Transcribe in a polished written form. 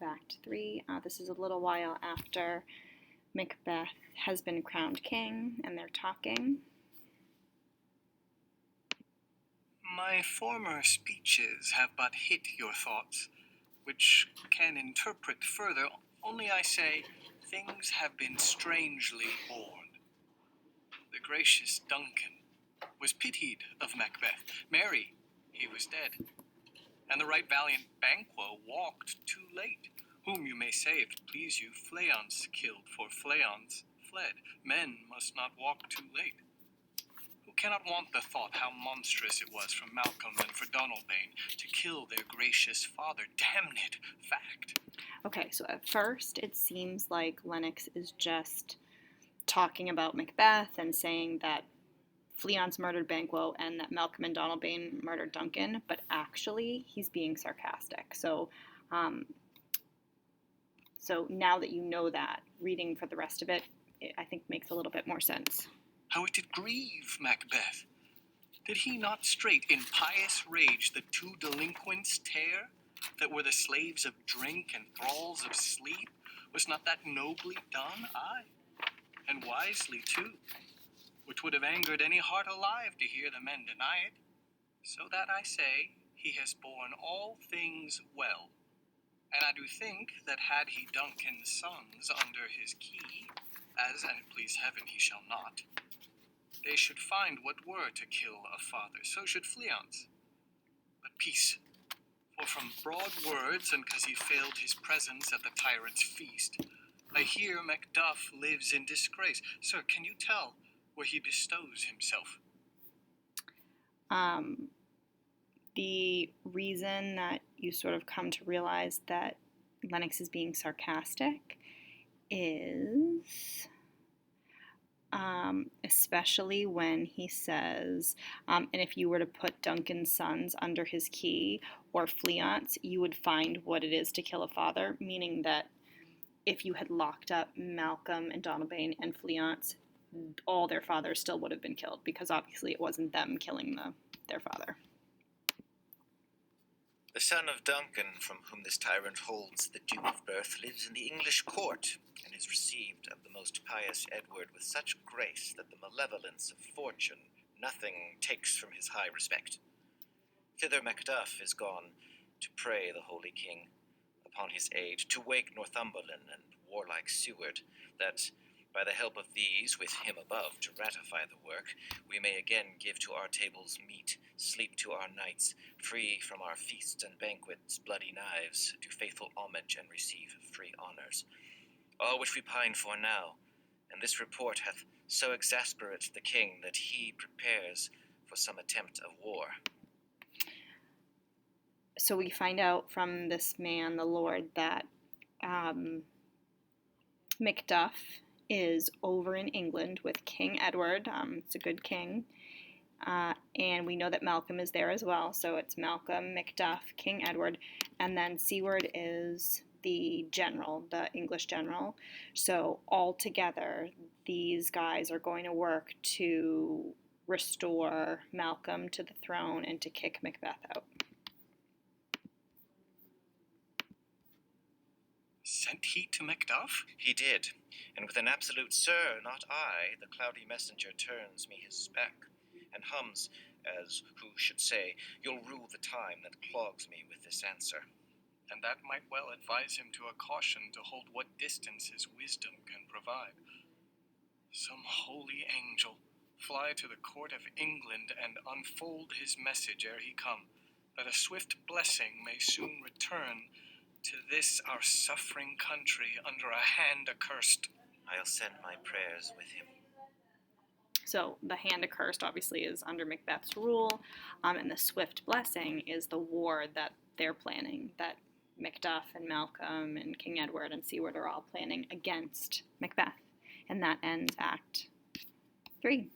of Act 3. This is a little while after Macbeth has been crowned king, and they're talking. My former speeches have but hit your thoughts, which can interpret further. Only I say, things have been strangely born. The gracious Duncan was pitied of Macbeth. Merry, he was dead. And the right valiant Banquo walked too late. Whom you may say, if it please you, Fleance killed, for Fleance fled. Men must not walk too late. Who cannot want the thought how monstrous it was for Malcolm and for Donalbain to kill their gracious father? Damned fact. Okay, so at first it seems like Lennox is just talking about Macbeth and saying that Fleance murdered Banquo and that Malcolm and Donalbain murdered Duncan, but actually he's being sarcastic. So now that you know that, reading for the rest of it, I think makes a little bit more sense. How it did grieve Macbeth! Did he not straight in pious rage the two delinquents tear, that were the slaves of drink and thralls of sleep? Was not that nobly done? Aye, and wisely too, which would have angered any heart alive to hear the men deny it. So that I say, he has borne all things well. And I do think that had he Duncan's sons under his key, as, and it please heaven, he shall not, they should find what were to kill a father, so should Fleance. But peace, for from broad words, and 'cause he failed his presence at the tyrant's feast, I hear Macduff lives in disgrace. Sir, can you tell where he bestows himself? The reason that you sort of come to realize that Lennox is being sarcastic is especially when he says, and if you were to put Duncan's sons under his key or Fleance, you would find what it is to kill a father, meaning that if you had locked up Malcolm and Donalbain and Fleance, all their fathers still would have been killed, because obviously it wasn't them killing their father. The son of Duncan, from whom this tyrant holds the due of birth, lives in the English court, and is received of the most pious Edward with such grace that the malevolence of fortune nothing takes from his high respect. Thither Macduff is gone to pray the holy king upon his aid, to wake Northumberland and warlike Seward, that by the help of these, with him above to ratify the work, we may again give to our tables meat, sleep to our nights, free from our feasts and banquets, bloody knives, do faithful homage and receive free honours. All which we pine for now, and this report hath so exasperated the king that he prepares for some attempt of war. So we find out from this man, the Lord, that Macduff is over in England with King Edward. It's a good king. And we know that Malcolm is there as well. So it's Malcolm, Macduff, King Edward, and then Seward is the general, the English general. So all together, these guys are going to work to restore Malcolm to the throne and to kick Macbeth out. Sent he to Macduff? He did, and with an absolute "Sir, not I," the cloudy messenger turns me his back, and hums, as who should say, "You'll rue the time that clogs me with this answer." And that might well advise him to a caution to hold what distance his wisdom can provide. Some holy angel, fly to the court of England and unfold his message ere he come, that a swift blessing may soon return to this our suffering country under a hand accursed. I'll send my prayers with him. So the hand accursed obviously is under Macbeth's rule, and the swift blessing is the war that they're planning, that Macduff and Malcolm and King Edward and Seward are all planning against Macbeth. And that ends Act 3.